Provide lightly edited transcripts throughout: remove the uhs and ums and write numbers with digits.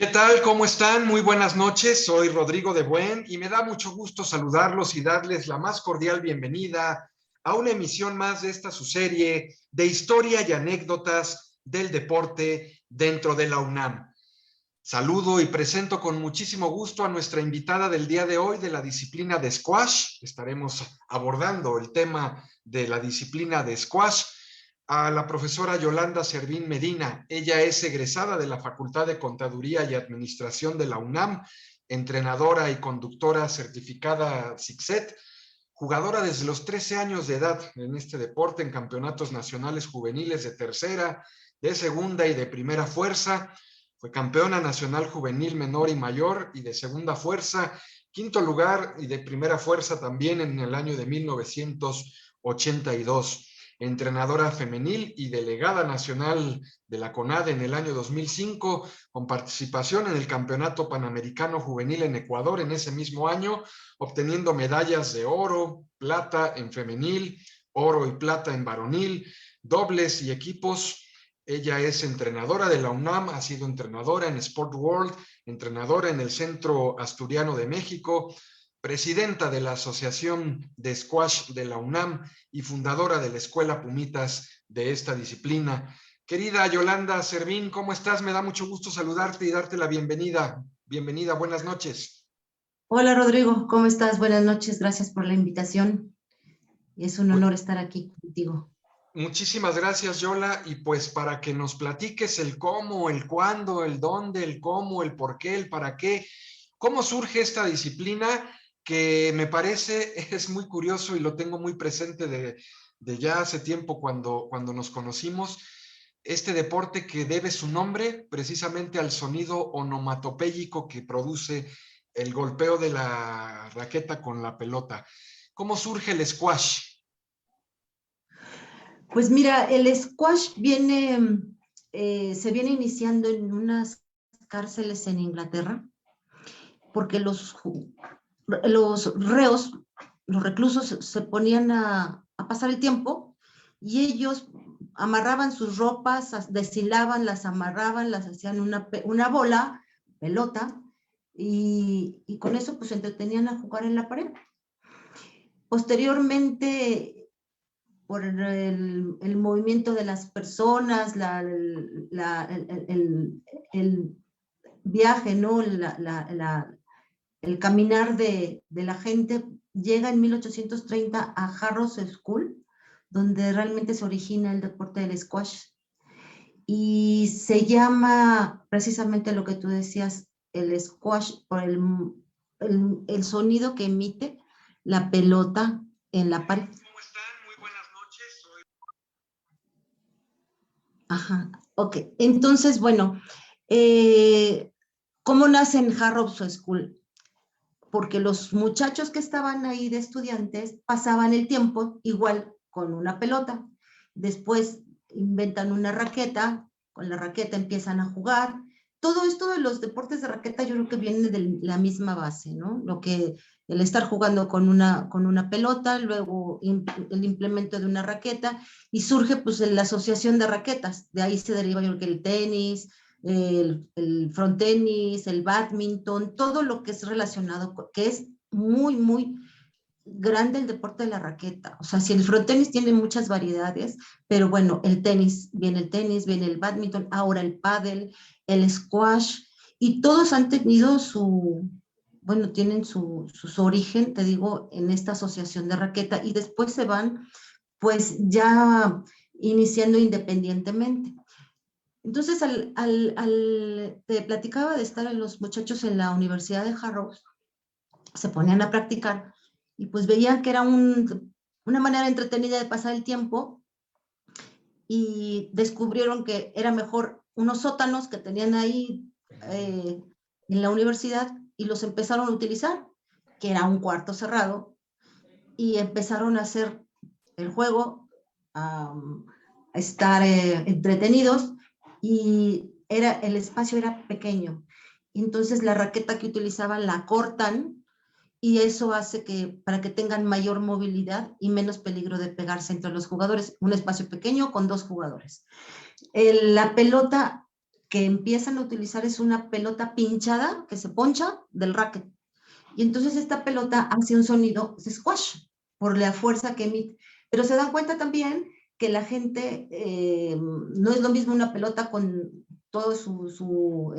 ¿Qué tal? ¿Cómo están? Muy buenas noches. Soy Rodrigo de Buen y me da mucho gusto saludarlos y darles la más cordial bienvenida a una emisión más de esta su serie de historia y anécdotas del deporte dentro de la UNAM. Saludo y presento con muchísimo gusto a nuestra invitada del día de hoy de la disciplina de squash. Estaremos abordando el tema de la disciplina de squash, a la profesora Yolanda Servín Medina. Ella es egresada de la Facultad de Contaduría y Administración de la UNAM, entrenadora y conductora certificada SICSET, jugadora desde los 13 años de edad en este deporte en campeonatos nacionales juveniles de tercera, de segunda y de primera fuerza. Fue campeona nacional juvenil menor y mayor y de segunda fuerza, quinto lugar y de primera fuerza también en el año de 1982. Entrenadora femenil y delegada nacional de la CONADE en el año 2005, con participación en el Campeonato Panamericano Juvenil en Ecuador en ese mismo año, obteniendo medallas de oro, plata en femenil, oro y plata en varonil, dobles y equipos. Ella es entrenadora de la UNAM, ha sido entrenadora en Sport World, entrenadora en el Centro Asturiano de México, presidenta de la Asociación de Squash de la UNAM y fundadora de la Escuela Pumitas de esta disciplina. Querida Yolanda Servín, ¿cómo estás? Me da mucho gusto saludarte y darte la bienvenida. Bienvenida, buenas noches. Hola Rodrigo, ¿cómo estás? Buenas noches, gracias por la invitación. Es un honor estar aquí contigo. Muchísimas gracias, Yola, y pues para que nos platiques el cómo, el cuándo, el dónde, el cómo, el por qué, el para qué, cómo surge esta disciplina que me parece es muy curioso y lo tengo muy presente de ya hace tiempo cuando nos conocimos, este deporte que debe su nombre precisamente al sonido onomatopéyico que produce el golpeo de la raqueta con la pelota. ¿Cómo surge el squash? Pues mira, el squash se viene iniciando en unas cárceles en Inglaterra, porque los reos, los reclusos se ponían a pasar el tiempo y ellos amarraban sus ropas, deshilaban, las amarraban, las hacían una bola, pelota, y con eso pues se entretenían a jugar en la pared. Posteriormente, por el movimiento de las personas, el viaje, ¿no? El caminar de la gente, llega en 1830 a Harrow School, donde realmente se origina el deporte del squash. Y se llama precisamente lo que tú decías, el squash, por el sonido que emite la pelota en la pared. ¿Cómo están? Muy buenas noches. Ajá, ok. Entonces, bueno, ¿cómo nace en Harrow School? Porque los muchachos que estaban ahí de estudiantes pasaban el tiempo igual con una pelota. Después inventan una raqueta, con la raqueta empiezan a jugar. Todo esto de los deportes de raqueta yo creo que viene de la misma base, ¿no? El estar jugando con una pelota, luego el implemento de una raqueta, y surge pues la asociación de raquetas. De ahí se deriva yo creo que el tenis, el frontenis, el badminton, todo lo que es relacionado, que es muy, muy grande el deporte de la raqueta. O sea, si el frontenis tiene muchas variedades, pero bueno, el tenis, viene el badminton, ahora el pádel, el squash, y todos han tenido tienen su origen, te digo, en esta asociación de raqueta, y después se van, pues ya iniciando independientemente. Entonces, te platicaba de estar en los muchachos en la Universidad de Harrow, se ponían a practicar y pues veían que era una manera entretenida de pasar el tiempo, y descubrieron que era mejor unos sótanos que tenían ahí en la universidad, y los empezaron a utilizar, que era un cuarto cerrado, y empezaron a hacer el juego, a estar entretenidos, y el espacio era pequeño. Entonces la raqueta que utilizaban la cortan, y eso hace que para que tengan mayor movilidad y menos peligro de pegarse entre los jugadores. Un espacio pequeño con dos jugadores. La pelota que empiezan a utilizar es una pelota pinchada que se poncha del racket. Y entonces esta pelota hace un sonido de squash por la fuerza que emite. Pero se dan cuenta también que la gente, no es lo mismo una pelota con todo su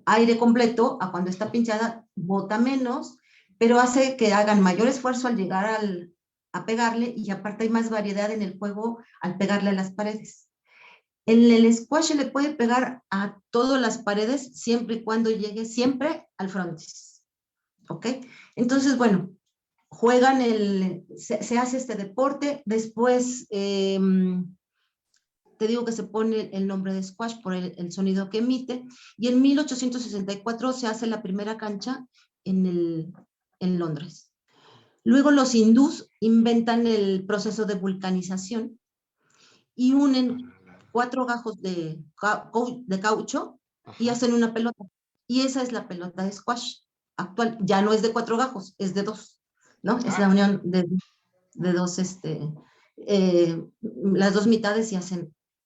aire completo a cuando está pinchada, bota menos, pero hace que hagan mayor esfuerzo al llegar a pegarle, y aparte hay más variedad en el juego al pegarle a las paredes. En el squash se le puede pegar a todas las paredes siempre y cuando llegue siempre al frontis. ¿Ok? Entonces, bueno, juegan se hace este deporte, después te digo que se pone el nombre de squash por el sonido que emite, y en 1864 se hace la primera cancha en Londres. Luego los hindús inventan el proceso de vulcanización y unen 4 gajos de caucho y hacen una pelota. Y esa es la pelota de squash actual. Ya no es de 4 gajos, es de 2, ¿no? Es la unión de 2, las 2 mitades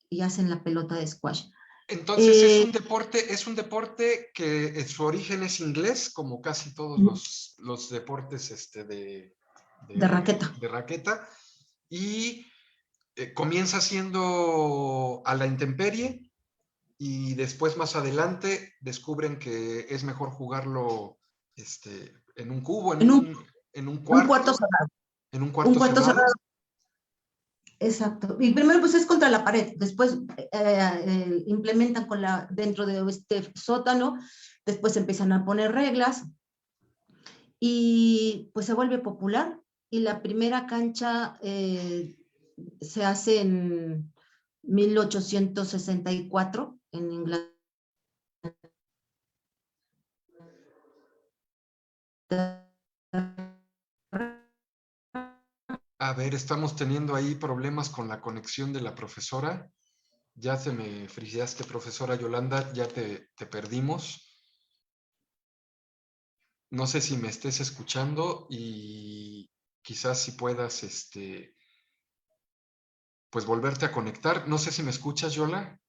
y hacen la pelota de squash. Entonces es un deporte que su origen es inglés, como casi todos los deportes de raqueta. de raqueta, y comienza siendo a la intemperie, y después más adelante descubren que es mejor jugarlo en un cubo, en un cuarto cerrado. en un cuarto cerrado. Exacto. Y primero pues es contra la pared, después implementan dentro de este sótano, después empiezan a poner reglas y pues se vuelve popular. Y la primera cancha se hace en 1864 en Inglaterra. A ver, estamos teniendo ahí problemas con la conexión de la profesora. Ya se me friseaste, profesora Yolanda, ya te perdimos. No sé si me estés escuchando y quizás si puedas, pues volverte a conectar. No sé si me escuchas, Yola.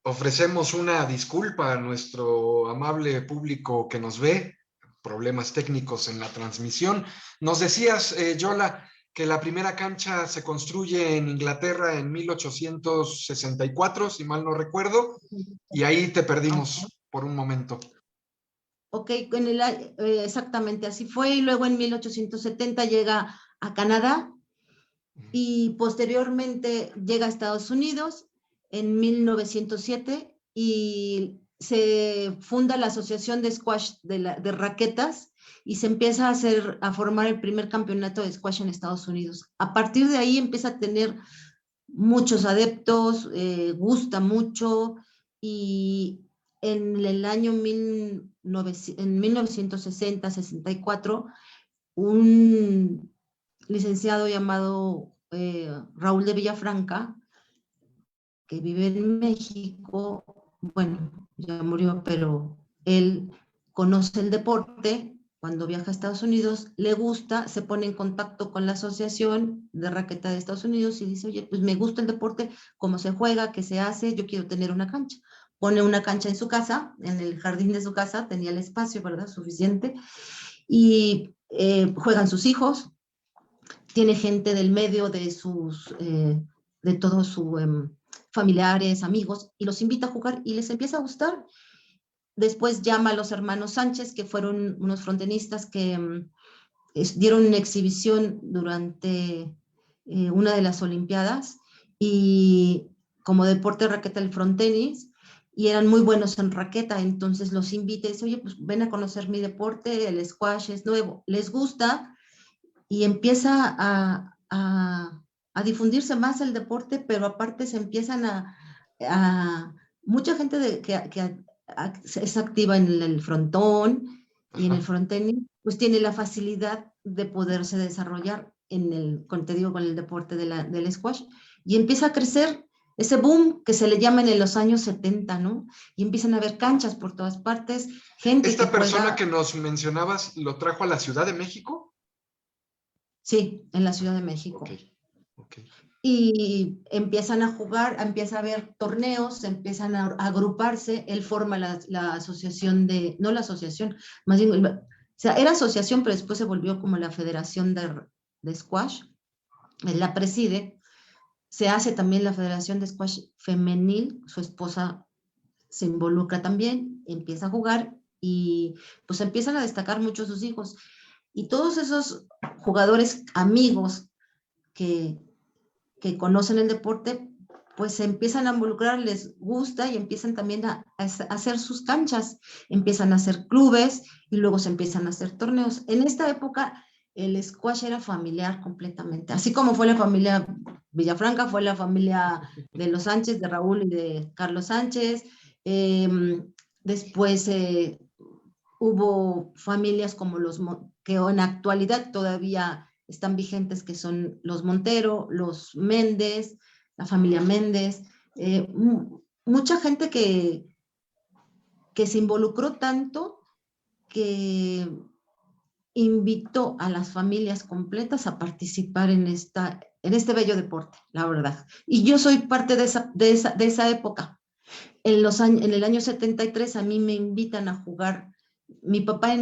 Ofrecemos una disculpa a nuestro amable público que nos ve, problemas técnicos en la transmisión. Nos decías, Yola, que la primera cancha se construye en Inglaterra en 1864, si mal no recuerdo, y ahí te perdimos por un momento. Ok, exactamente así fue, y luego en 1870 llega a Canadá y posteriormente llega a Estados Unidos en 1907 y se funda la Asociación de Squash de Raquetas y se empieza a formar el primer campeonato de squash en Estados Unidos. A partir de ahí empieza a tener muchos adeptos, gusta mucho, y en el año en 1960-64, un licenciado llamado Raúl de Villafranca, que vive en México, bueno, ya murió, pero él conoce el deporte. Cuando viaja a Estados Unidos, le gusta, se pone en contacto con la Asociación de Raqueta de Estados Unidos y dice, oye, pues me gusta el deporte, cómo se juega, qué se hace, yo quiero tener una cancha. Pone una cancha en su casa, en el jardín de su casa, tenía el espacio, ¿verdad? Suficiente. Y juegan sus hijos, tiene gente del medio de todos sus familiares, amigos, y los invita a jugar y les empieza a gustar. Después llama a los hermanos Sánchez, que fueron unos frontenistas que dieron una exhibición durante una de las Olimpiadas, y como deporte de raqueta el frontenis, y eran muy buenos en raqueta, entonces los invita y dice, oye, pues ven a conocer mi deporte, el squash es nuevo, les gusta, y empieza a difundirse más el deporte, pero aparte se empiezan mucha gente que es activa en el frontón y en el frontenis, pues tiene la facilidad de poderse desarrollar te digo, con el deporte del squash, y empieza a crecer ese boom que se le llama en los años 70, ¿no? Y empiezan a haber canchas por todas partes, gente ¿Esta que persona juega, que nos mencionabas lo trajo a la Ciudad de México? sí, en la Ciudad de México. Ok, ok. Y empiezan a jugar, empieza a haber torneos, empiezan a agruparse, él forma la asociación no la asociación, más bien, o sea, era asociación, pero después se volvió como la Federación de Squash, él la preside, se hace también la Federación de Squash Femenil, su esposa se involucra también, empieza a jugar, y pues empiezan a destacar mucho sus hijos, y todos esos jugadores amigos que conocen el deporte, pues se empiezan a involucrar, les gusta, y empiezan también a hacer sus canchas, empiezan a hacer clubes y luego se empiezan a hacer torneos. En esta época el squash era familiar completamente, así como fue la familia Villafranca, fue la familia de los Sánchez, de Raúl y de Carlos Sánchez. Después hubo familias como que en la actualidad todavía están vigentes, que son los Montero, los Méndez, la familia Méndez, mucha gente que se involucró tanto que invitó a las familias completas a participar en este bello deporte, la verdad. Y yo soy parte de esa época. En el año 73 a mí me invitan a jugar. Mi papá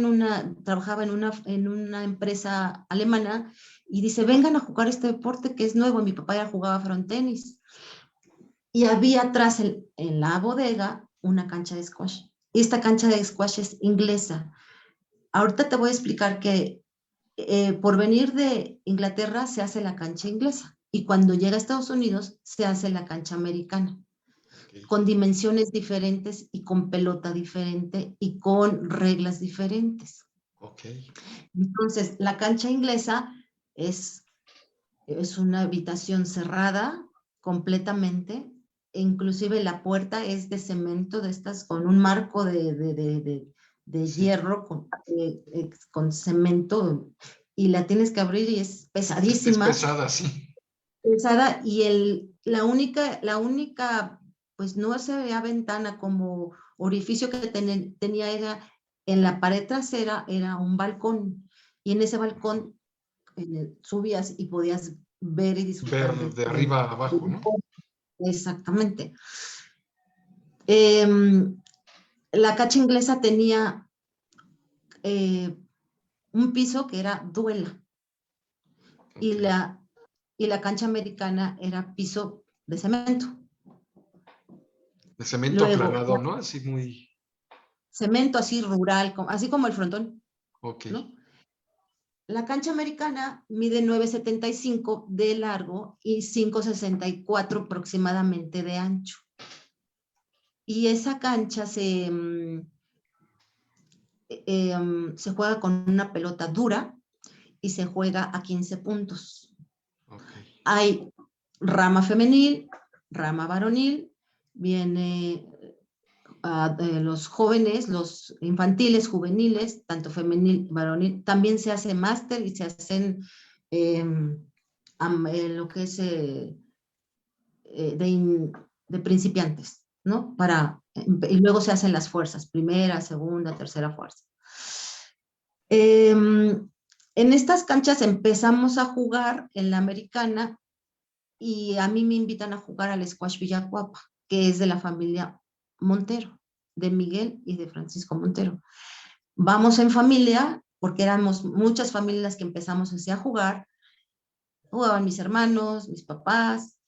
trabajaba en una empresa alemana y dice, vengan a jugar este deporte que es nuevo. Mi papá ya jugaba frontenis. Y había atrás en la bodega una cancha de squash. Y esta cancha de squash es inglesa. Ahorita te voy a explicar que por venir de Inglaterra se hace la cancha inglesa, y cuando llega a Estados Unidos se hace la cancha americana, con dimensiones diferentes y con pelota diferente y con reglas diferentes. Okay. Entonces, la cancha inglesa es una habitación cerrada completamente, e inclusive la puerta es de cemento, de estas con un marco de Sí. hierro con cemento, y la tienes que abrir y es pesadísima. Es pesada, sí. Pesada, y la única, pues no se veía ventana, como orificio que tenía era en la pared trasera, era un balcón, y en ese balcón subías y podías ver y disfrutar Ver de arriba a abajo, ¿no? Exactamente. La cancha inglesa tenía un piso que era duela, okay. y la cancha americana era piso de cemento. De cemento aplanado, ¿no? Así muy... Cemento así rural, así como el frontón. Ok. ¿No? La cancha americana mide 9.75 de largo y 5.64 aproximadamente de ancho. y esa cancha se juega con una pelota dura y se juega a 15 puntos. Okay. Hay rama femenil, rama varonil, viene los jóvenes, los infantiles, juveniles, tanto femenil, varonil, también se hace máster y se hacen lo que es de principiantes, ¿no? Y luego se hacen las fuerzas, primera, segunda, tercera fuerza. En estas canchas empezamos a jugar en la americana y a mí me invitan a jugar al Squash Villacuapa, que es de la familia Montero, de Miguel y de Francisco Montero. Vamos en familia, porque éramos muchas familias que empezamos así a jugar, jugaban mis hermanos, mis papás,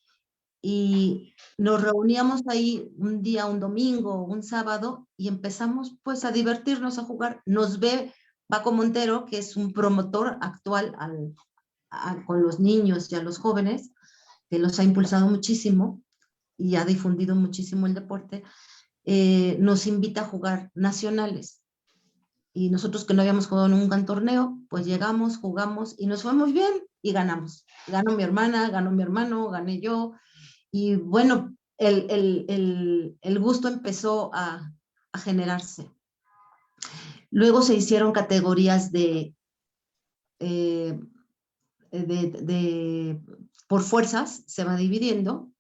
y nos reuníamos ahí un día, un domingo, un sábado, y empezamos pues a divertirnos, a jugar. Nos ve Paco Montero, que es un promotor actual con los niños y a los jóvenes, que los ha impulsado muchísimo y ha difundido muchísimo el deporte, nos invita a jugar nacionales. Y nosotros que no habíamos jugado nunca en torneo, pues llegamos, jugamos y nos fue muy bien y ganamos. Ganó mi hermana, ganó mi hermano, gané yo. Y bueno, el gusto empezó a generarse. Luego se hicieron categorías eh, por fuerzas, se va dividiendo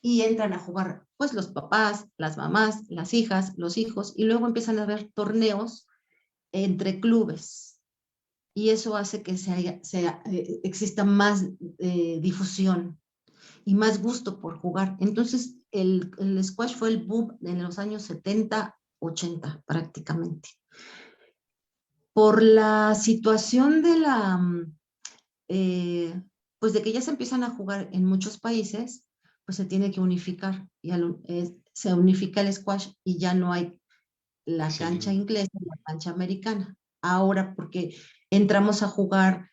y entran a jugar pues los papás, las mamás, las hijas, los hijos, y luego empiezan a haber torneos entre clubes. Y eso hace que exista más difusión y más gusto por jugar. Entonces, el squash fue el boom en los años 70, 80 prácticamente. Por la situación de pues de que ya se empiezan a jugar en muchos países, pues se tiene que unificar. Y se unifica el squash y ya no hay la cancha inglesa y la cancha americana. Ahora, porque entramos a jugar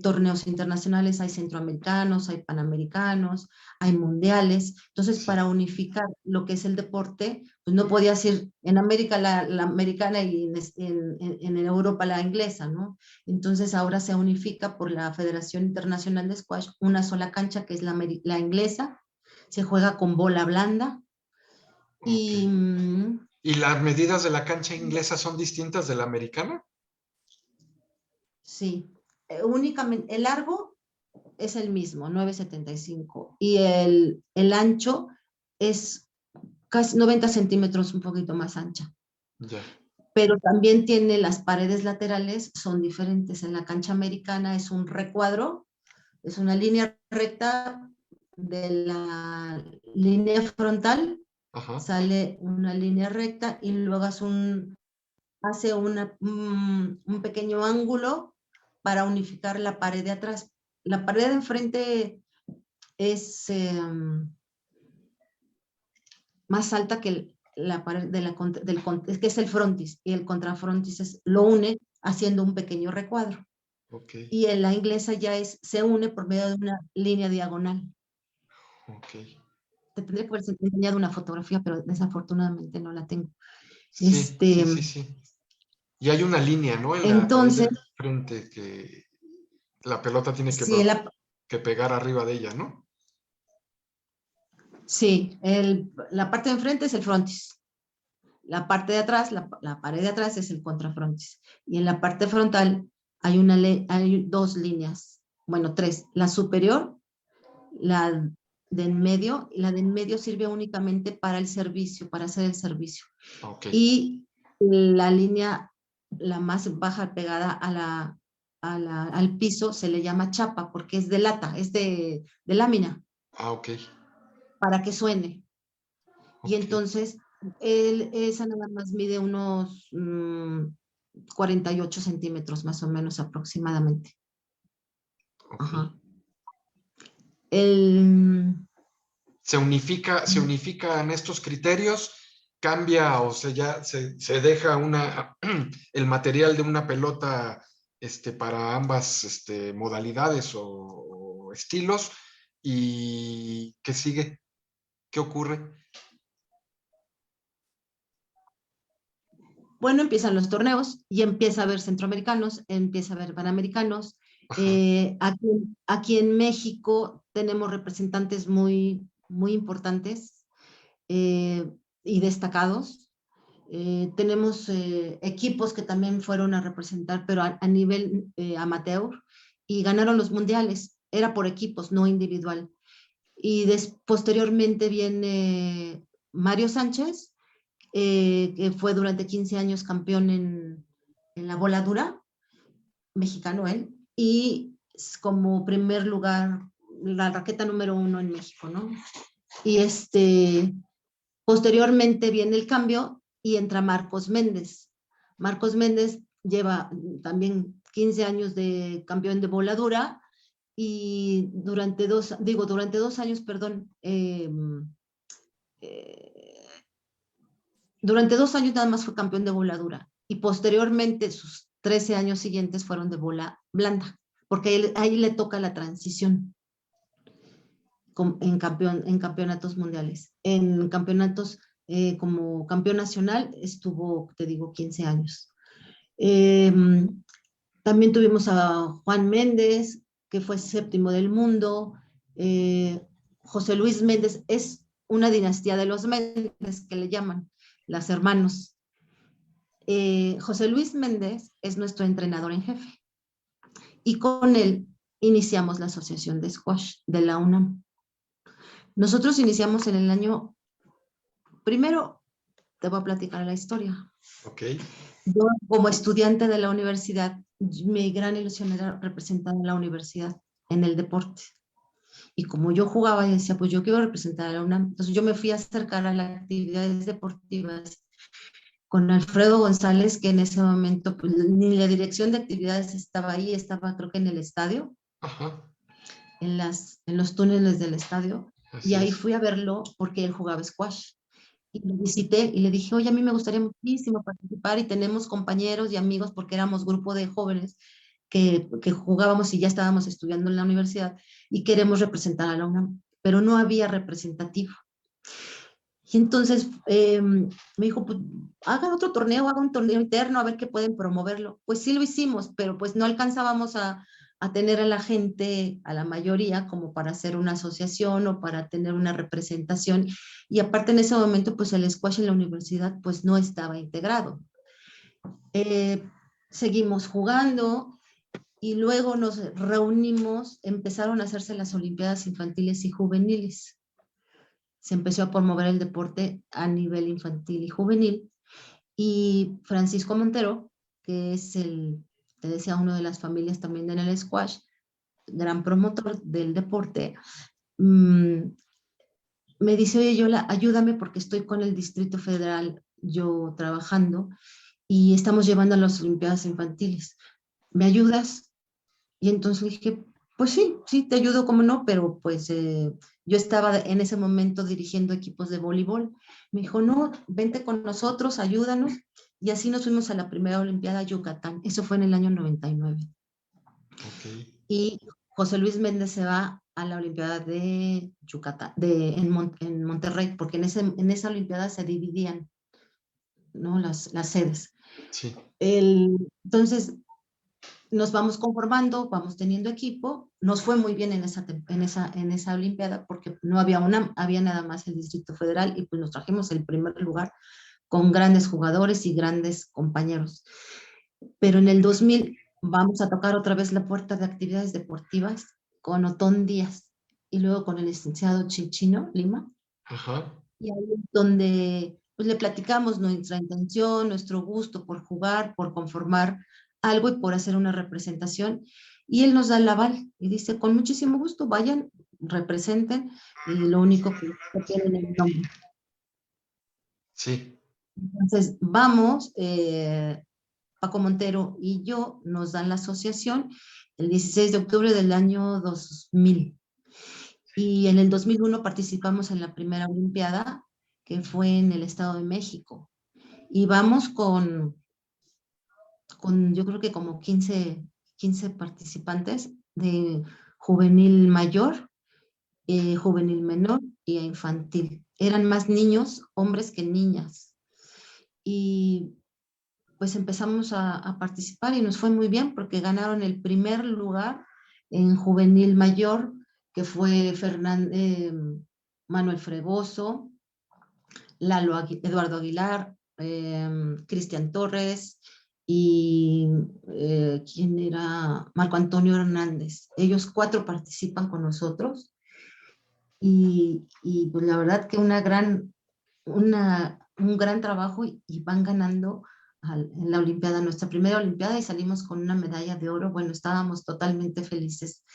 torneos internacionales, hay centroamericanos, hay panamericanos, hay mundiales. Entonces, para unificar lo que es el deporte, pues no podías ir en América la americana y en Europa la inglesa, ¿no? Entonces, ahora se unifica por la Federación Internacional de Squash una sola cancha, que es la inglesa. Se juega con bola blanda. Okay. ¿Y las medidas de la cancha inglesa son distintas de la americana? Sí, únicamente el largo es el mismo, 9,75, y el ancho es casi 90 centímetros, un poquito más ancha. Ya. Pero también tiene las paredes laterales, son diferentes. En la cancha americana es un recuadro, es una línea recta de la línea frontal, Ajá. sale una línea recta y luego hace un pequeño ángulo para unificar la pared de atrás. La pared de enfrente es más alta que la pared que es el frontis, y el contrafrontis lo une haciendo un pequeño recuadro. Okay. Y en la inglesa ya se une por medio de una línea diagonal. Okay. Te tendría que haber enseñado una fotografía, pero desafortunadamente no la tengo. Sí. Y hay una línea, ¿no? En la pared Entonces, del frente que la pelota tiene sí, que pegar arriba de ella, ¿no? sí, la parte de enfrente es el frontis. La parte de atrás, la pared de atrás es el contrafrontis. Y en la parte frontal hay dos líneas, bueno, tres. La superior, la de en medio, y la de en medio sirve únicamente para el servicio, para hacer el servicio. Okay. Y la línea, la más baja pegada al piso, se le llama chapa porque es de lata, es de lámina. Ok. Para que suene. Y Okay. entonces, esa nada más mide unos 48 centímetros más o menos aproximadamente. Okay. Ajá. Se unifican estos criterios, cambia o ya se deja el material de una pelota para ambas modalidades o estilos. ¿Y qué sigue? ¿Qué ocurre? Bueno, empiezan los torneos y empieza a haber centroamericanos, empieza a haber panamericanos. Ajá. Aquí en México tenemos representantes muy importantes eh, y destacados. Tenemos equipos que también fueron a representar, pero a nivel amateur, y ganaron los mundiales. Era por equipos, no individual. Y posteriormente viene Mario Sánchez, que fue durante 15 años campeón en la bola dura, mexicano él, y como primer lugar, la raqueta número 1 en México, ¿no? Y posteriormente viene el cambio y entra Marcos Méndez. Marcos Méndez lleva también 15 años de campeón de bola dura y durante dos años, perdón, eh, durante 2 años nada más fue campeón de bola dura y posteriormente sus 13 años siguientes fueron de bola blanda, porque ahí le toca la transición en campeonatos mundiales. En campeonatos como campeón nacional estuvo, te digo, 15 años. Eh, También tuvimos a Juan Méndez, que fue séptimo del mundo. José Luis Méndez es una dinastía de los Méndez, que le llaman, las hermanos. José Luis Méndez es nuestro entrenador en jefe y con él iniciamos la Asociación de Squash de la UNAM. Nosotros iniciamos en el año, primero te voy a platicar la historia. Ok. Yo, como estudiante de la universidad, mi gran ilusión era representar a la universidad en el deporte. Y como yo jugaba y decía, pues yo quiero representar a la UNAM, entonces yo me fui a acercar a las actividades deportivas con Alfredo González, que en ese momento pues, ni la dirección de actividades estaba ahí, estaba creo que en el estadio, Ajá. en los túneles del estadio, y Así ahí es. fui a verlo porque él jugaba squash. Y lo visité y le dije, oye, a mí me gustaría muchísimo participar y tenemos compañeros y amigos porque éramos grupo de jóvenes que jugábamos y ya estábamos estudiando en la universidad y queremos representar a la UNAM, pero no había representativo. Y entonces me dijo, pues hagan otro torneo, hagan un torneo interno, a ver qué pueden promoverlo. Pues sí lo hicimos, pero pues no alcanzábamos a tener a la gente, a la mayoría, como para hacer una asociación o para tener una representación. Y aparte en ese momento, pues el squash en la universidad pues no estaba integrado. Eh, Seguimos jugando y luego nos reunimos, empezaron a hacerse las Olimpiadas Infantiles y Juveniles. Se empezó a promover el deporte a nivel infantil y juvenil. Y Francisco Montero, que es te decía, uno de las familias también en el squash, gran promotor del deporte, me dice, oye, Yola, ayúdame porque estoy con el Distrito Federal yo trabajando y estamos llevando a las Olimpiadas Infantiles. ¿Me ayudas? Y entonces dije, pues sí, sí, te ayudo, cómo no, pero pues yo estaba en ese momento dirigiendo equipos de voleibol. Me dijo, no, vente con nosotros, ayúdanos. Y así nos fuimos a la primera Olimpiada Yucatán. Eso fue en el año 99. Ok. Y José Luis Méndez se va a la Olimpiada de Yucatán, en Monterrey, porque en esa Olimpiada se dividían, ¿no? Las sedes. Sí. Entonces, nos vamos conformando, vamos teniendo equipo, nos fue muy bien en esa Olimpiada porque no había había nada más el Distrito Federal y pues nos trajimos el primer lugar con grandes jugadores y grandes compañeros. Pero en el 2000 vamos a tocar otra vez la puerta de actividades deportivas con Otón Díaz y luego con el licenciado Chichino Lima, Ajá. y ahí es donde pues, le platicamos nuestra intención, nuestro gusto por jugar, por conformar algo y por hacer una representación. Y él nos da el aval y dice, con muchísimo gusto, vayan, representen y lo único que tienen es el nombre. Sí. Entonces, vamos, Paco Montero y yo nos dan la asociación el 16 de octubre del año 2000. Y en el 2001 participamos en la primera Olimpiada, que fue en el Estado de México. Y vamos yo creo que como 15 participantes de juvenil mayor, juvenil menor y infantil. Eran más niños, hombres que niñas. Y pues empezamos a participar y nos fue muy bien porque ganaron el primer lugar en juvenil mayor, que fue Manuel Fregoso, Eduardo Aguilar, Cristian Torres y ¿quién era? Marco Antonio Hernández. Ellos 4 participan con nosotros y pues la verdad que un gran trabajo y van ganando en la Olimpiada, nuestra primera Olimpiada, y salimos con una medalla de oro. Bueno, estábamos totalmente felices.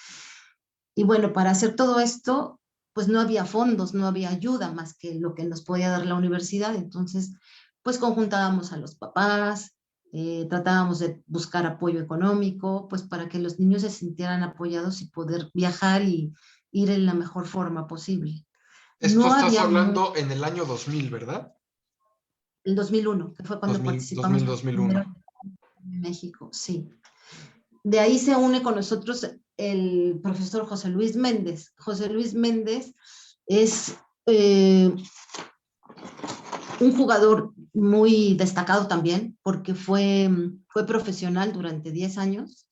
Y bueno, para hacer todo esto, pues no había fondos, no había ayuda más que lo que nos podía dar la universidad. Entonces, pues conjuntábamos a los papás, tratábamos de buscar apoyo económico, pues para que los niños se sintieran apoyados y poder viajar y ir en la mejor forma posible. Esto No estás había mucho. hablando en el año 2000, ¿verdad? El 2001, que fue cuando 2000, participamos 2000, por primera 2001. vez en México, sí. De ahí se une con nosotros el profesor José Luis Méndez. José Luis Méndez es un jugador muy destacado también, porque fue profesional durante 10 años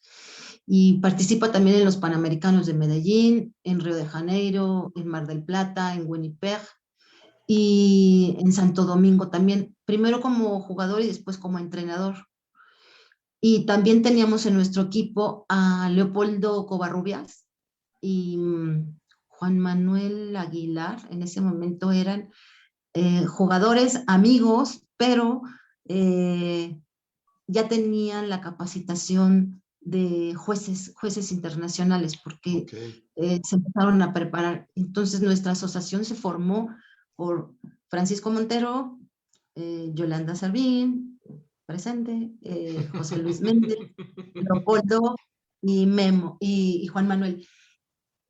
y participa también en los Panamericanos de Medellín, en Río de Janeiro, en Mar del Plata, en Winnipeg y en Santo Domingo también, primero como jugador y después como entrenador. Y también teníamos en nuestro equipo a Leopoldo Covarrubias y Juan Manuel Aguilar. En ese momento eran jugadores, amigos, pero eh, ya tenían la capacitación de jueces internacionales, porque Ok. se empezaron a preparar. Entonces nuestra asociación se formó por Francisco Montero, Yolanda Sabín, presente, José Luis Méndez, Leopoldo y Memo y Juan Manuel.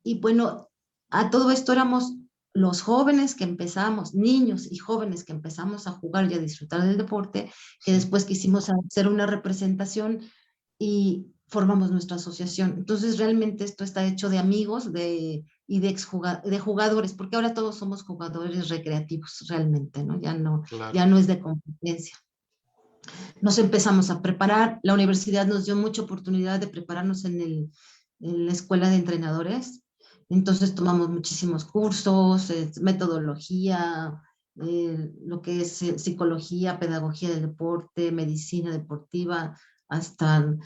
Y bueno, a todo esto éramos los jóvenes que empezamos, niños y jóvenes que empezamos a jugar y a disfrutar del deporte, que Sí. después quisimos hacer una representación y formamos nuestra asociación. Entonces realmente esto está hecho de amigos y de jugadores, porque ahora todos somos jugadores recreativos realmente, ¿no? Claro. Ya no es de competencia. Nos empezamos a preparar, la universidad nos dio mucha oportunidad de prepararnos en la escuela de entrenadores, entonces tomamos muchísimos cursos, metodología, lo que es psicología, pedagogía del deporte, medicina deportiva, hasta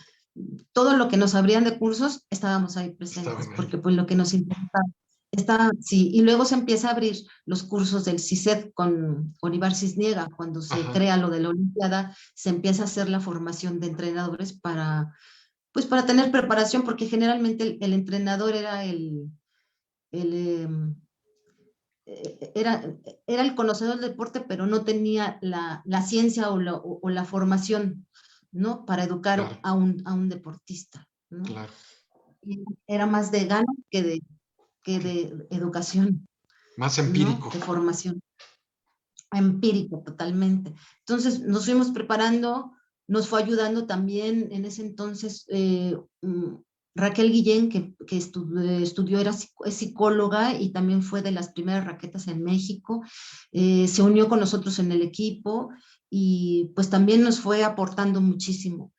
todo lo que nos abrían de cursos, estábamos ahí presentes, Estaban porque ahí. pues lo que nos interesaba sí, y luego se empieza a abrir los cursos del CICET con Ibar Cisniega, cuando se Ajá. crea lo de la Olimpiada, se empieza a hacer la formación de entrenadores pues para tener preparación, porque generalmente el entrenador el, em, era, era el conocedor del deporte, pero no tenía la ciencia o la formación, ¿no? Para educar Claro, a un deportista, ¿no? claro. Y era más de gano que Ok. de educación, Más ¿no? empírico. De formación empírico totalmente. Entonces nos fuimos preparando, nos fue ayudando también en ese entonces Raquel Guillén, que estudió, es psicóloga y también fue de las primeras raquetas en México, se unió con nosotros en el equipo y pues también nos fue aportando muchísimo.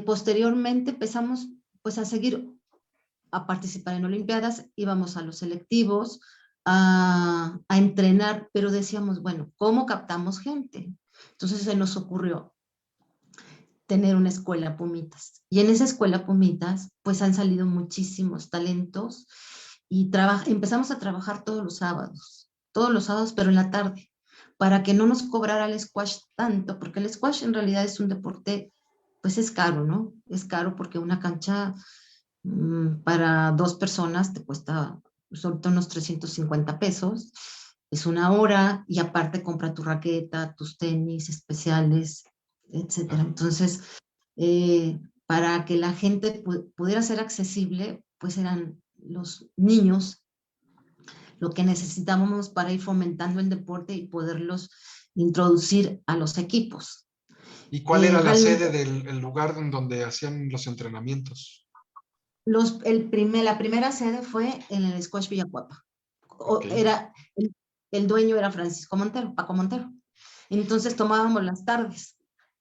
Posteriormente empezamos pues a seguir a participar en Olimpiadas, íbamos a los selectivos, a entrenar, pero decíamos, bueno, ¿cómo captamos gente? Entonces se nos ocurrió tener una escuela Pumitas. Y en esa escuela Pumitas, pues han salido muchísimos talentos y empezamos a trabajar todos los sábados, pero en la tarde, para que no nos cobrara el squash tanto, porque el squash en realidad es un deporte, pues es caro, ¿no? Es caro porque una cancha para 2 personas te cuesta sobre unos 350 pesos. Es una hora y aparte compra tu raqueta, tus tenis especiales, etcétera. Claro. Entonces, para que la gente pudiera ser accesible, pues eran los niños lo que necesitábamos para ir fomentando el deporte y poderlos introducir a los equipos. ¿Y cuál era la Realmente sede del el lugar en donde hacían los entrenamientos? la primera sede fue en el Squash Villacuapa. Ok. Era, el dueño era Francisco Montero, Paco Montero. Entonces tomábamos las tardes.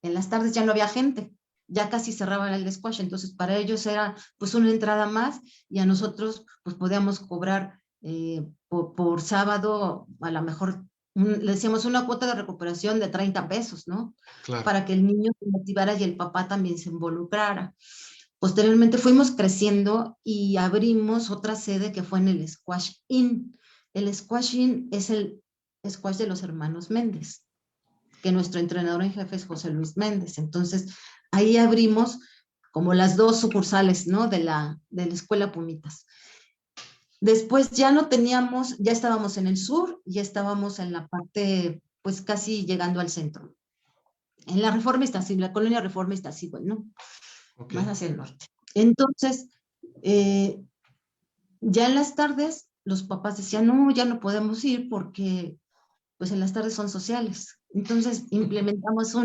en las tardes ya no había gente, ya casi cerraban el squash, entonces para ellos era pues una entrada más y a nosotros pues podíamos cobrar por sábado a lo mejor le decíamos una cuota de recuperación de 30 pesos, ¿no? Claro. Para que el niño se motivara y el papá también se involucrara. Posteriormente fuimos creciendo y abrimos otra sede que fue en el Squash Inn. El Squash Inn es el squash de los hermanos Méndez, que nuestro entrenador en jefe es José Luis Méndez. Entonces, ahí abrimos como las dos sucursales, ¿no? De la Escuela Pumitas. Después ya no teníamos, ya estábamos en el sur, ya estábamos en la parte, pues casi llegando al centro. En la Reforma Iztaccíhuatl, la colonia Reforma Iztaccíhuatl, ¿no? Okay. Más hacia el norte. Entonces, ya en las tardes, los papás decían, no, ya no podemos ir porque, pues en las tardes son sociales. Entonces, implementamos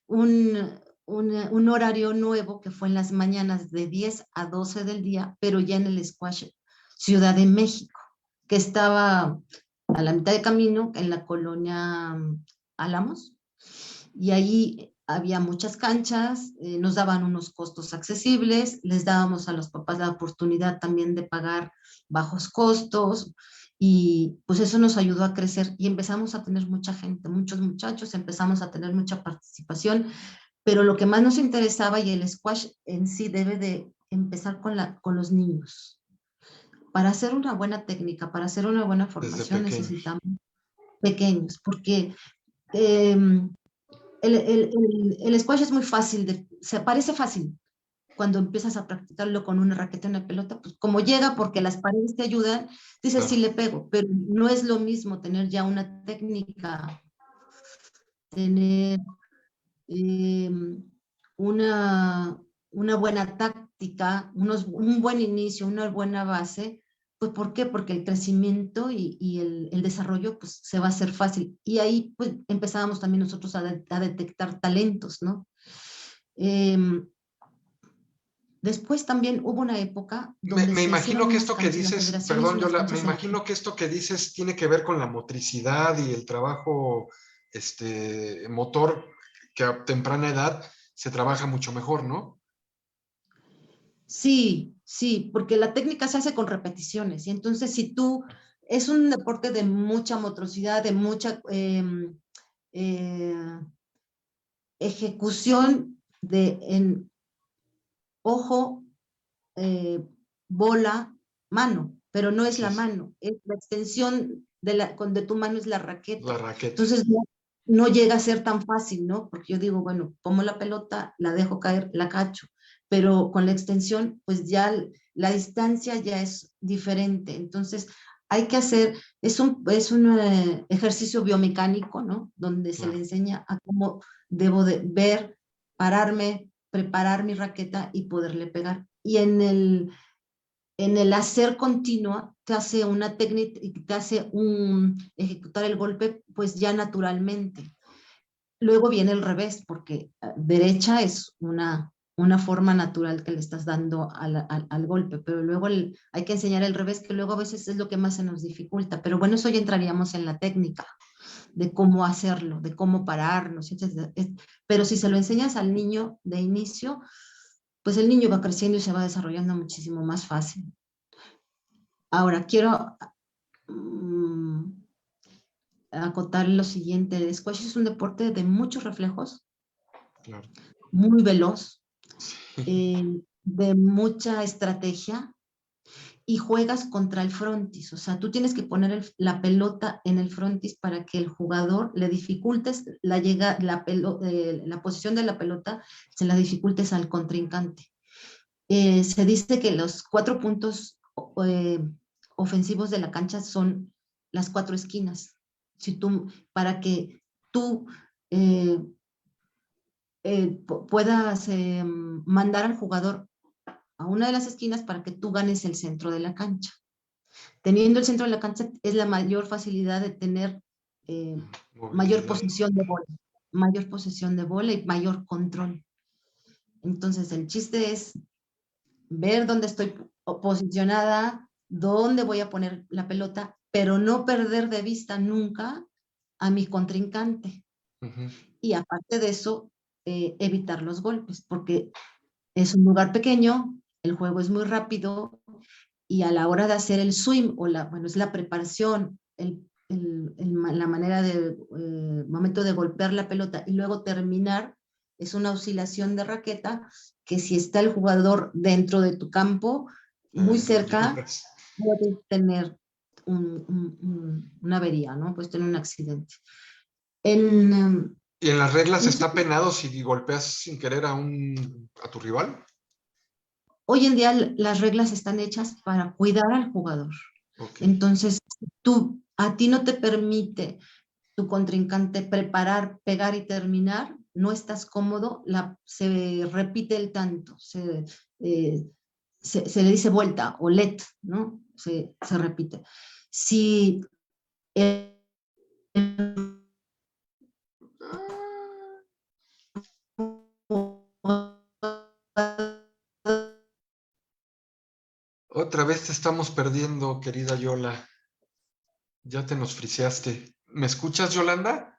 un horario nuevo que fue en las mañanas de 10 a 12 del día, pero ya en el Squash Ciudad de México, que estaba a la mitad de camino en la colonia Álamos, y ahí había muchas canchas, nos daban unos costos accesibles, les dábamos a los papás la oportunidad también de pagar bajos costos, y pues eso nos ayudó a crecer y empezamos a tener mucha gente, muchos muchachos, empezamos a tener mucha participación, pero lo que más nos interesaba, y el squash en sí debe de empezar con los niños. Para hacer una buena técnica, para hacer una buena formación necesitamos pequeños, porque el squash es muy fácil, se parece fácil cuando empiezas a practicarlo con una raqueta y una pelota, pues como llega porque las paredes te ayudan, dices sí le pego, pero no es lo mismo tener ya una técnica, tener una buena táctica, un buen inicio, una buena base. Pues ¿por qué? Porque el crecimiento y el desarrollo pues se va a hacer fácil. Y ahí pues empezábamos también nosotros a detectar talentos, ¿no? Después también hubo una época donde me se imagino hicieron que unas esto que canchas, la dices, federación hizo perdón, unas Yola, me canchas imagino que esto que dices tiene que ver con la motricidad y el trabajo motor que a temprana edad se trabaja mucho mejor, ¿no? Sí, sí, porque la técnica se hace con repeticiones y entonces si tú, es un deporte de mucha motricidad, de mucha eh, ejecución en ojo, bola, mano, pero no es la mano, es la extensión de tu mano es la raqueta. La raqueta. Entonces no llega a ser tan fácil, ¿no? Porque yo digo, bueno, tomo la pelota, la dejo caer, la cacho, pero con la extensión, pues ya la distancia ya es diferente. Entonces hay que hacer, es un ejercicio biomecánico, ¿no? Donde se le enseña a cómo debo de ver, pararme, preparar mi raqueta y poderle pegar. Y en el hacer continua te hace una técnica y te hace ejecutar el golpe pues ya naturalmente. Luego viene el revés, porque derecha es una forma natural que le estás dando al golpe, pero luego hay que enseñar el revés, que luego a veces es lo que más se nos dificulta. Pero bueno, eso ya entraríamos en la técnica de cómo hacerlo, de cómo pararnos, etc. Pero si se lo enseñas al niño de inicio, pues el niño va creciendo y se va desarrollando muchísimo más fácil. Ahora, quiero acotar lo siguiente. El squash es un deporte de muchos reflejos, muy veloz, de mucha estrategia, y juegas contra el frontis. O sea, tú tienes que poner la pelota en el frontis para que el jugador le dificultes la posición de la pelota, se la dificultes al contrincante. Se dice que los 4 puntos ofensivos de la cancha son las 4 esquinas. Para que tú puedas mandar al jugador a una de las esquinas para que tú ganes el centro de la cancha. Teniendo el centro de la cancha es la mayor facilidad de tener mayor posesión de bola y mayor control. Entonces el chiste es ver dónde estoy posicionada, dónde voy a poner la pelota, pero no perder de vista nunca a mi contrincante. Y aparte de eso, evitar los golpes, porque es un lugar pequeño, el juego es muy rápido y a la hora de hacer el swing, bueno, es la preparación, la manera de, momento de golpear la pelota y luego terminar, es una oscilación de raqueta que si está el jugador dentro de tu campo, muy Lo cerca, llevas. puedes tener una avería, ¿no? Puedes tener un accidente. En, ¿Y en las reglas no sé, está penado si golpeas sin querer a tu rival? hoy en día las reglas están hechas para cuidar al jugador. Ok. Entonces, a ti no te permite tu contrincante preparar, pegar y terminar, no estás cómodo, se repite el tanto, se le dice vuelta o let, ¿no? Se repite. Si el Otra vez te estamos perdiendo, querida Yola. Ya te nos friseaste. ¿Me escuchas, Yolanda?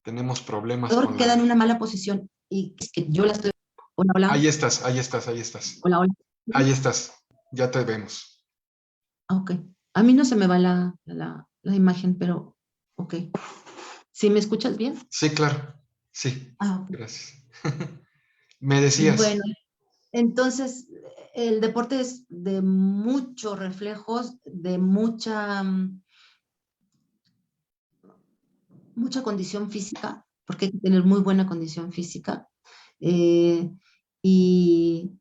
Tenemos problemas con queda en la... una mala posición y es que yo la estoy... Hola, hola, Ahí estás, ahí estás, ahí estás. hola, hola. Ahí estás. Ya te vemos. Ok. A mí no se me va la imagen, pero ok. ¿Sí me escuchas bien? Sí, claro. Sí, Ah, ok. gracias. Me Bueno, decías. entonces el deporte es de muchos reflejos, de mucha condición física, porque hay que tener muy buena condición física, eh, y,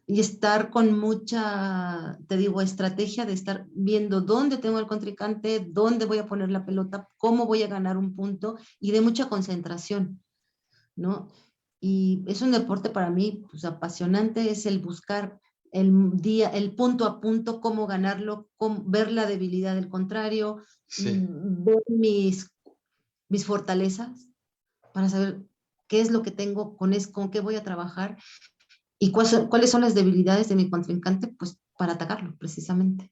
y estar con mucha, te digo, estrategia de estar viendo dónde tengo el contrincante, dónde voy a poner la pelota, cómo voy a ganar un punto, y de mucha concentración, ¿no? Y es un deporte para mí pues, apasionante, es el buscar el punto a punto, cómo ganarlo, ver la debilidad del contrario, Sí. ver mis fortalezas para saber qué es lo que tengo, con qué voy a trabajar y cuáles son las debilidades de mi contrincante, pues para atacarlo precisamente.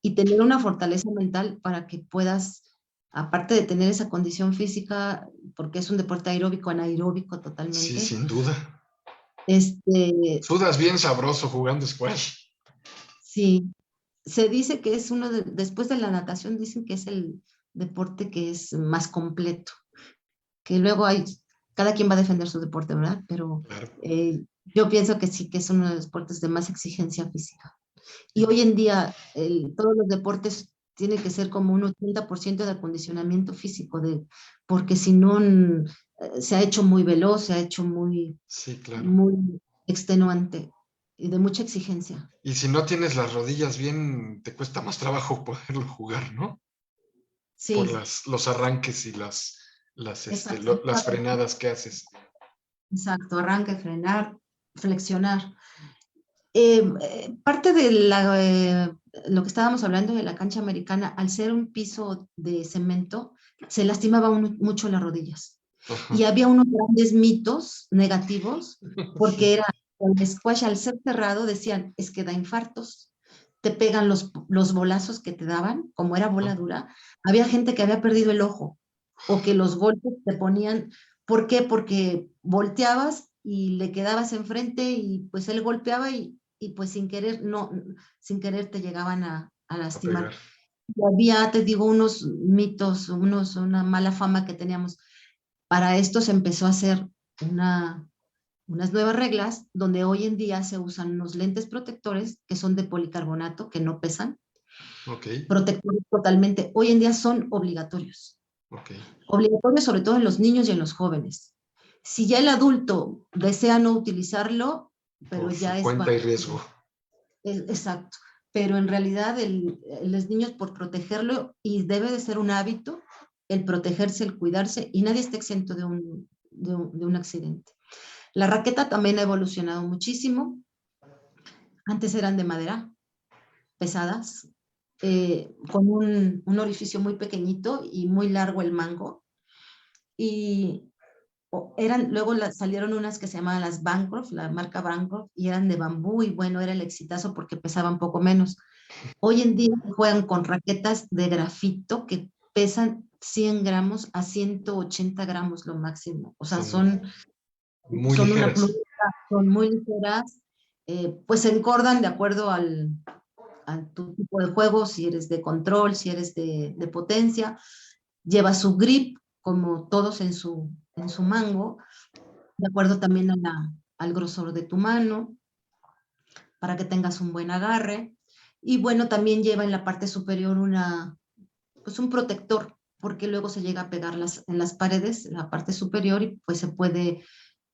Y tener una fortaleza mental para que puedas, aparte de tener esa condición física, porque es un deporte aeróbico, anaeróbico Sí, totalmente, sin duda. este, Sudas bien sabroso jugando squash. sí, se dice que es después de la natación, dicen que es el deporte que es más completo, que luego cada quien va a defender su deporte, ¿verdad? Pero Claro. yo pienso que sí, que es uno de los deportes de más exigencia física. Y Y hoy en día todos los deportes tienen que ser como un 80% de acondicionamiento físico, porque si no se ha hecho muy veloz, se ha hecho sí, claro. muy extenuante y de mucha exigencia. Y si no tienes las rodillas bien, te cuesta más trabajo poderlo jugar, ¿no? Por Sí, los arranques y exacto, las frenadas que haces. exacto, arranque, frenar, flexionar. Parte de lo que estábamos hablando de la cancha americana, al ser un piso de cemento, se lastimaba mucho las rodillas. Ajá. Y había unos grandes mitos negativos, porque Sí. era el squash al ser cerrado, decían, es que da infartos, te pegan los bolazos que te daban, como era bola dura. Había gente que había perdido el ojo, o que los golpes te ponían, ¿por qué? Porque volteabas y le quedabas enfrente y pues él golpeaba y pues sin querer, no, sin querer te llegaban a A pegar. lastimar. Y había, te digo, unos mitos, una mala fama que teníamos. Para esto se empezó a hacer unas nuevas reglas donde hoy en día se usan unos lentes protectores que son de policarbonato, que no pesan, Ok, protectores totalmente, hoy en día son obligatorios. ok. Obligatorios sobre todo en los niños y en los jóvenes. Si ya el adulto desea no utilizarlo, pero Por ya su es cuenta y bajo. riesgo. Exacto. Pero en realidad los niños por protegerlo, y debe de ser un hábito, el protegerse, el cuidarse, y nadie está exento de un accidente. La raqueta también ha evolucionado muchísimo. Antes eran de madera, pesadas, con un orificio muy pequeñito y muy largo el mango. Y luego salieron unas que se llamaban las Bancroft, la marca Bancroft, y eran de bambú, y bueno, era el exitazo porque pesaban poco menos. Hoy en día juegan con raquetas de grafito que pesan 100 gramos a 180 gramos lo máximo. O sea, Son muy son una ligeras. pluma, son muy ligeras, pues se encordan de acuerdo a tu tipo de juego, si eres de control, si eres de potencia. Lleva su grip, como todos en su mango, de acuerdo también al grosor de tu mano, para que tengas un buen agarre. Y bueno, también lleva en la parte superior pues un protector, porque luego se llega a pegar en las paredes, la parte superior, y pues se puede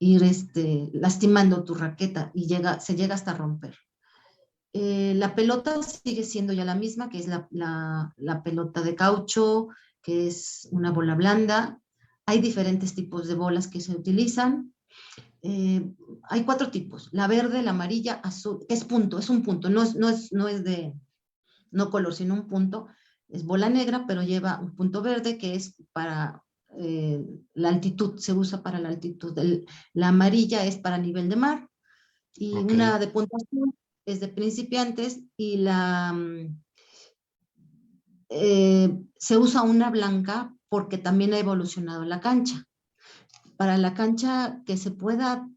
ir lastimando tu raqueta y se llega hasta romper. La pelota sigue siendo ya la misma, que es la pelota de caucho, que es una bola blanda. Hay diferentes tipos de bolas que se utilizan. Hay 4 tipos: la verde, la amarilla, azul, que es un punto, no color, sino un punto. Es bola negra, pero lleva un punto verde que es para la altitud, se usa para la altitud. La amarilla es para nivel de mar, y Ok, una de punta azul es de principiantes, y se usa una blanca porque también ha evolucionado la cancha. Para la cancha que se pueda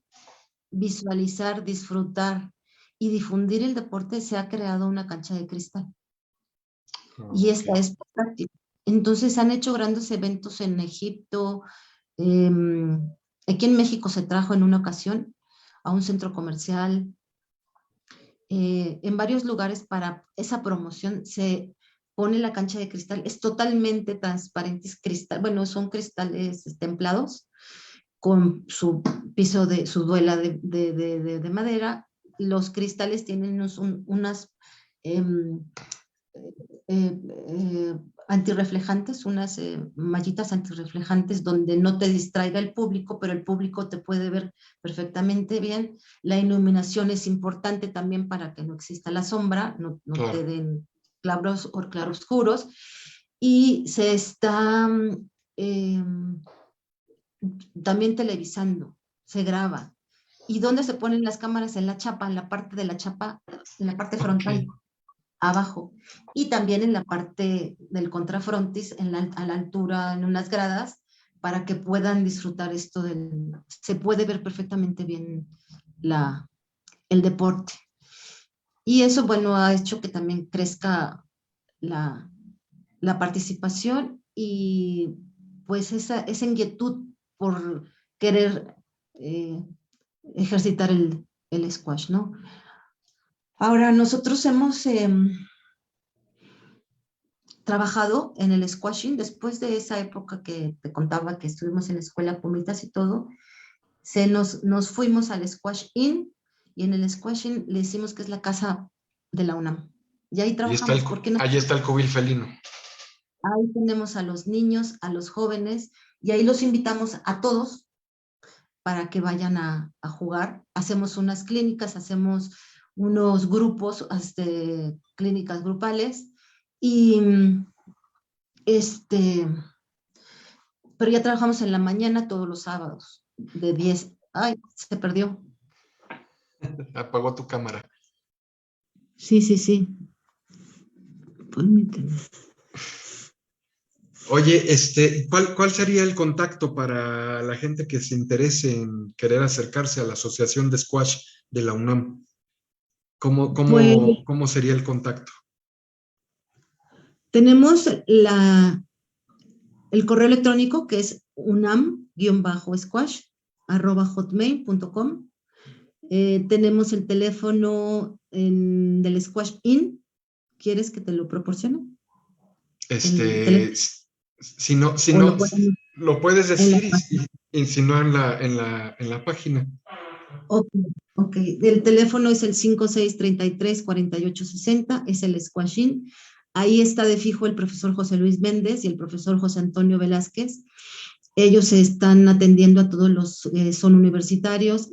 visualizar, disfrutar y difundir el deporte, se ha creado una cancha de cristal. Y ok. esta es práctica. Entonces han hecho grandes eventos en Egipto. em, Aquí en México se trajo en una ocasión a un centro comercial. En varios lugares para esa promoción se pone la cancha de cristal. Es totalmente transparente, es cristal. Bueno, son cristales templados con su piso su duela de madera. Los cristales tienen unas em, eh, eh, antirreflejantes, unas mallitas antirreflejantes donde no te distraiga el público, pero el público te puede ver perfectamente bien. La iluminación es importante también para que no exista la sombra, no te Claro. den claros o claroscuros. Y se está eh, también televisando, se graba. ¿Y dónde se ponen las cámaras? En la chapa, en la parte de la chapa, en la parte Ok. frontal, abajo, y también en la parte del contrafrontis, a la altura, en unas gradas, para que puedan disfrutar se puede ver perfectamente bien el deporte. Y eso, bueno, ha hecho que también crezca la, la participación y pues esa inquietud por querer ejercitar el squash, ¿no? Ahora, nosotros hemos trabajado en el squashing después de esa época que te contaba que estuvimos en la escuela Pumitas y todo. Nos fuimos al Squash Inn, y en el Squash Inn le decimos que es la casa de la UNAM. Y ahí trabajamos porque Ahí está el cubil felino. ahí tenemos a los niños, a los jóvenes, y ahí los invitamos a todos para que vayan a jugar. Hacemos unas clínicas, hacemos unos grupos, clínicas grupales, y este, pero ya trabajamos en la mañana todos los sábados, de 10. Ay, se perdió. Apagó tu cámara. Sí, sí, sí. Permíteme. Oye, ¿cuál sería el contacto para la gente que se interese en querer acercarse a la Asociación de Squash de la UNAM? Pues ¿Cómo sería el contacto? tenemos el correo electrónico, que es unam-squash@hotmail.com. Tenemos el teléfono del Squash Inn. ¿Quieres que te lo proporcione? El Este, teléfono, si o no, lo pueden lo puedes en la decir página. y si no en la página. Ok, ok. El teléfono es el 5633-4860, es el Squash Inn. Ahí está de fijo el profesor José Luis Méndez y el profesor José Antonio Velázquez. Ellos se están atendiendo a todos los son universitarios,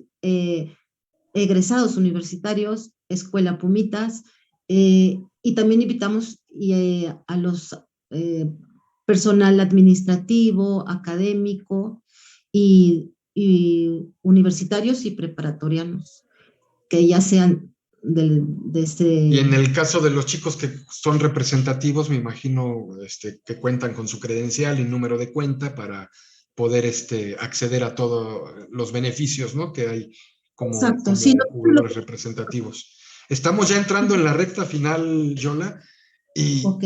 egresados universitarios, Escuela Pumitas, y también invitamos a los personal administrativo, académico y universitarios y preparatorianos, que ya sean Y en el caso de los chicos que son representativos, me imagino que cuentan con su credencial y número de cuenta para poder acceder a todos los beneficios, ¿no?, que hay Exacto, sí, como jugadores representativos. Estamos ya entrando en la recta final, Yola, y ok.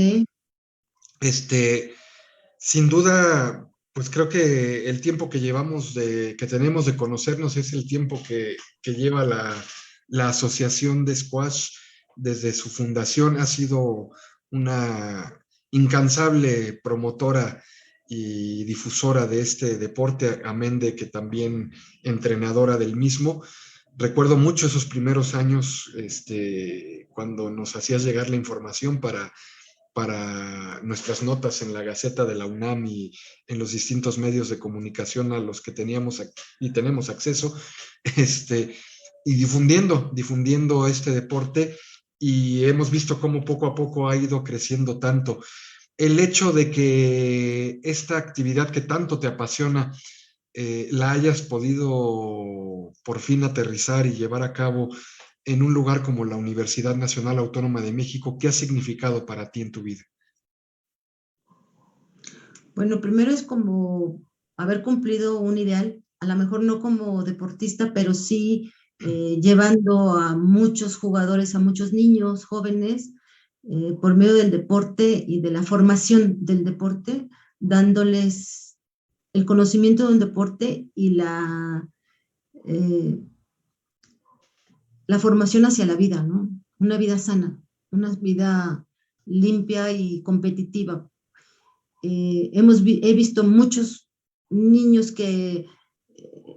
sin duda, pues creo que el tiempo que que tenemos de conocernos es el tiempo que lleva la Asociación de Squash desde su fundación. Ha sido una incansable promotora y difusora de este deporte, amén de que también entrenadora del mismo. Recuerdo mucho esos primeros años, cuando nos hacías llegar la información para nuestras notas en la Gaceta de la UNAM y en los distintos medios de comunicación a los que teníamos y tenemos acceso, y difundiendo este deporte, y hemos visto cómo poco a poco ha ido creciendo tanto. El hecho de que esta actividad que tanto te apasiona, la hayas podido por fin aterrizar y llevar a cabo en un lugar como la Universidad Nacional Autónoma de México, ¿qué ha significado para ti en tu vida? Bueno, primero es como haber cumplido un ideal, a lo mejor no como deportista, pero sí llevando a muchos jugadores, a muchos niños, jóvenes, por medio del deporte y de la formación del deporte, dándoles el conocimiento de un deporte y eh, la formación hacia la vida, ¿no? Una vida sana, una vida limpia y competitiva. He visto muchos niños que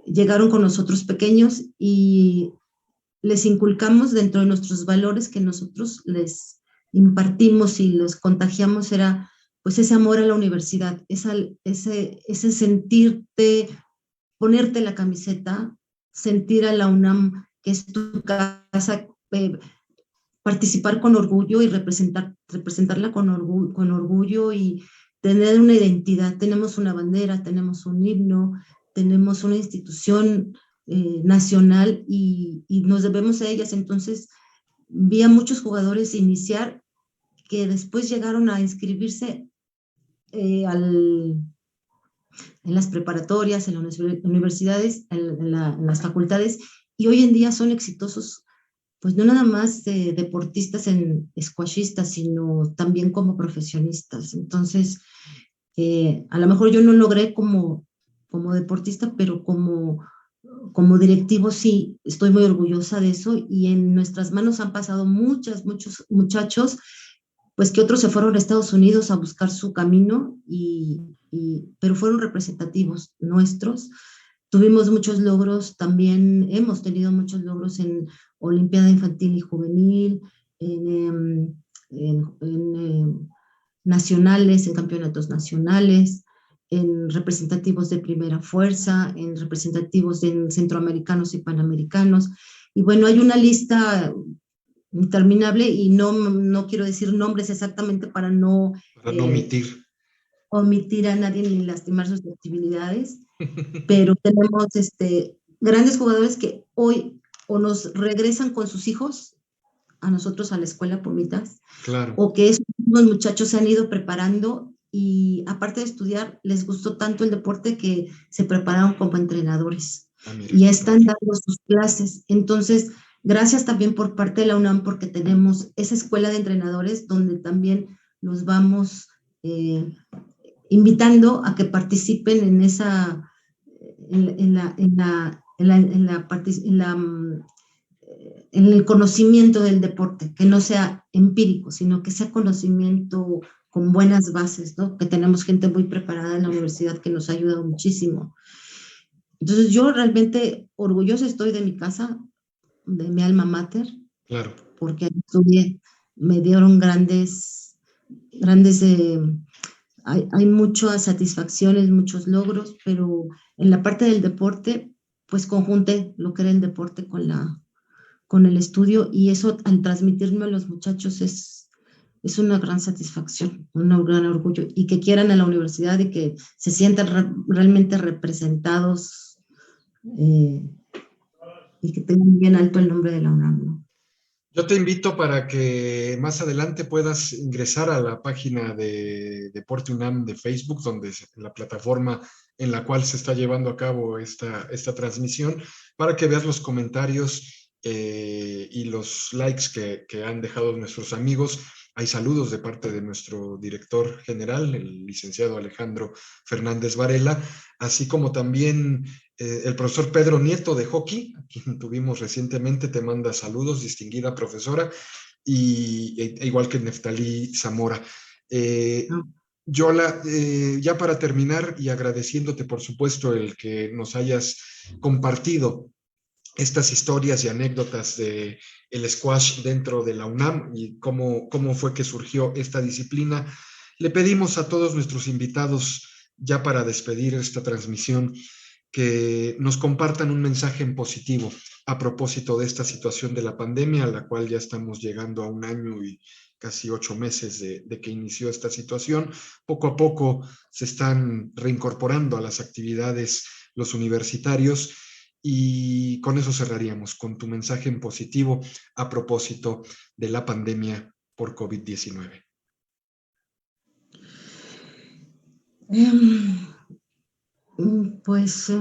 llegaron con nosotros pequeños y les inculcamos dentro de nuestros valores que nosotros les impartimos y los contagiamos, era pues ese amor a la universidad, ese sentirte, ponerte la camiseta, sentir a la UNAM que es tu casa, participar con orgullo y representarla con orgullo y tener una identidad. Tenemos una bandera, tenemos un himno, tenemos una institución nacional y nos debemos a ellas. Entonces, vi a muchos jugadores iniciar que después llegaron a inscribirse en las preparatorias, en las universidades, en las facultades, y hoy en día son exitosos, pues no nada más deportistas squashistas, sino también como profesionistas. Entonces, a lo mejor yo no logré como deportista, pero como directivo sí, estoy muy orgullosa de eso, y en nuestras manos han pasado muchos muchachos, pues que otros se fueron a Estados Unidos a buscar su camino, pero fueron representativos nuestros. Tuvimos muchos logros, también hemos tenido muchos logros en Olimpiada Infantil y Juvenil, en nacionales, en campeonatos nacionales, en representativos de primera fuerza, en representativos de centroamericanos y panamericanos. Y bueno, hay una lista interminable y no quiero decir nombres exactamente para no omitir. omitir a nadie ni lastimar sus actividades, pero tenemos grandes jugadores que hoy o nos regresan con sus hijos a nosotros a la escuela por mitad, claro, o que esos muchachos se han ido preparando y aparte de estudiar, les gustó tanto el deporte que se prepararon como entrenadores y están dando sus clases. Entonces, gracias también por parte de la UNAM, porque tenemos esa escuela de entrenadores donde también los vamos invitando a que participen en esa, en el conocimiento del deporte, que no sea empírico, sino que sea conocimiento con buenas bases, ¿no? Que tenemos gente muy preparada en la universidad que nos ha ayudado muchísimo. Entonces yo realmente orgullosa estoy de mi casa, de mi alma mater, claro, porque estudié, me dieron grandes, hay muchas satisfacciones, muchos logros, pero en la parte del deporte, pues conjunté lo que era el deporte con el estudio, y eso al transmitirme a los muchachos es una gran satisfacción, un gran orgullo, y que quieran a la universidad y que se sientan realmente representados y que tengan bien alto el nombre de la UNAM, ¿no? Yo te invito para que más adelante puedas ingresar a la página de Deporte UNAM de Facebook, donde es la plataforma en la cual se está llevando a cabo esta transmisión, para que veas los comentarios y los likes que han dejado nuestros amigos. Hay saludos de parte de nuestro director general, el licenciado Alejandro Fernández Varela, así como también el profesor Pedro Nieto de hockey, a quien tuvimos recientemente, te manda saludos, distinguida profesora, igual que Neftalí Zamora. Ah, Yola, ya para terminar y agradeciéndote, por supuesto, el que nos hayas compartido estas historias y anécdotas de el squash dentro de la UNAM y cómo fue que surgió esta disciplina. Le pedimos a todos nuestros invitados, ya para despedir esta transmisión, que nos compartan un mensaje en positivo a propósito de esta situación de la pandemia, a la cual ya estamos llegando a un año y casi 8 meses de que inició esta situación. Poco a poco se están reincorporando a las actividades los universitarios y con eso cerraríamos, con tu mensaje en positivo a propósito de la pandemia por COVID-19. em, pues,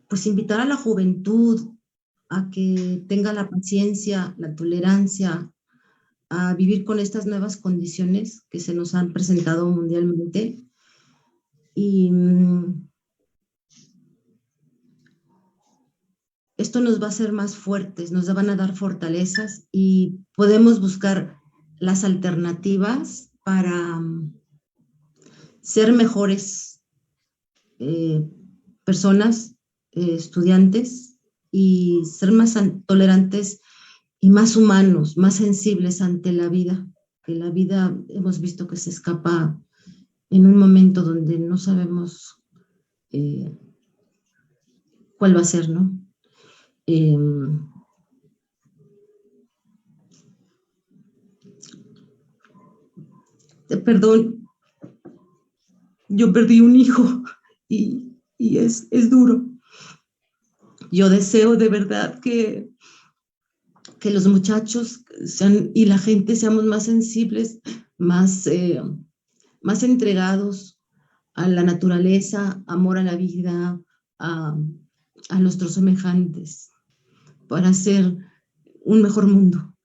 pues invitar a la juventud a que tenga la paciencia, la tolerancia, a vivir con estas nuevas condiciones que se nos han presentado mundialmente. Y esto nos va a hacer más fuertes, nos van a dar fortalezas y podemos buscar las alternativas para ser mejores personas, estudiantes, y ser más tolerantes y más humanos, más sensibles ante la vida, que la vida hemos visto que se escapa en un momento donde no sabemos cuál va a ser, ¿no? Eh, Perdón, yo perdí un hijo y es duro. Yo deseo de verdad que los muchachos sean, y la gente seamos más sensibles, más entregados a la naturaleza, amor a la vida, a nuestros semejantes, para hacer un mejor mundo.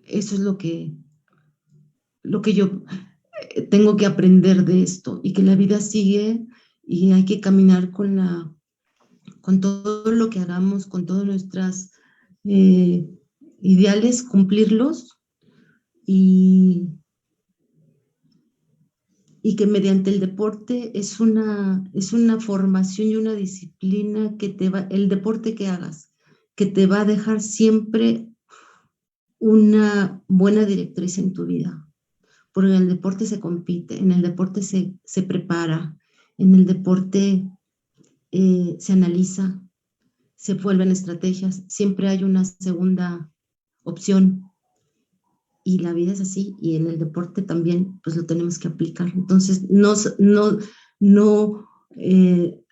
Eso es lo que yo tengo que aprender de esto, y que la vida sigue y hay que caminar con todo lo que hagamos, con todas nuestras ideales, cumplirlos, y, y que mediante el deporte es una formación y una disciplina que el deporte que hagas, que te va a dejar siempre una buena directriz en tu vida. Porque en el deporte se compite, en el deporte se prepara, en el deporte se analiza, se vuelven estrategias, siempre hay una segunda opción, y la vida es así, y en el deporte también pues lo tenemos que aplicar. Entonces, no ir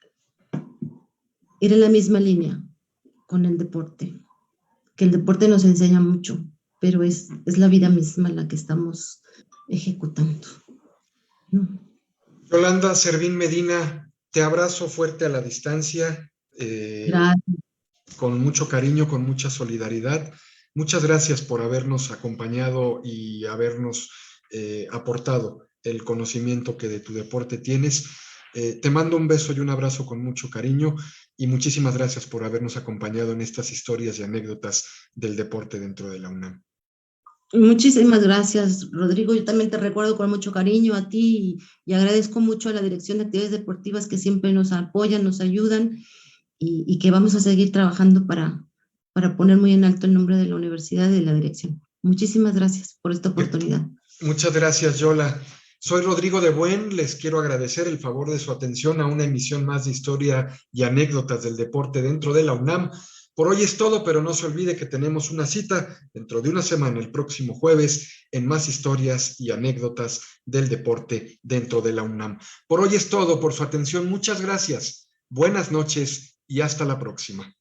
en la misma línea con el deporte, que el deporte nos enseña mucho, pero es la vida misma la que estamos ejecutando, ¿no? Yolanda Servín Medina, te abrazo fuerte a la distancia, Gracias. con mucho cariño, con mucha solidaridad. Muchas gracias por habernos acompañado y habernos aportado el conocimiento que de tu deporte tienes. Te mando un beso y un abrazo con mucho cariño y muchísimas gracias por habernos acompañado en estas historias y anécdotas del deporte dentro de la UNAM. Muchísimas gracias, Rodrigo. Yo también te recuerdo con mucho cariño a ti, y agradezco mucho a la Dirección de Actividades Deportivas, que siempre nos apoyan, nos ayudan, y que vamos a seguir trabajando para poner muy en alto el nombre de la universidad y de la dirección. Muchísimas gracias por esta oportunidad. Muchas gracias, Yola. Soy Rodrigo de Buen, les quiero agradecer el favor de su atención a una emisión más de historia y anécdotas del deporte dentro de la UNAM. Por hoy es todo, pero no se olvide que tenemos una cita dentro de una semana, el próximo jueves, en más historias y anécdotas del deporte dentro de la UNAM. Por hoy es todo, por su atención, muchas gracias. Buenas noches y hasta la próxima.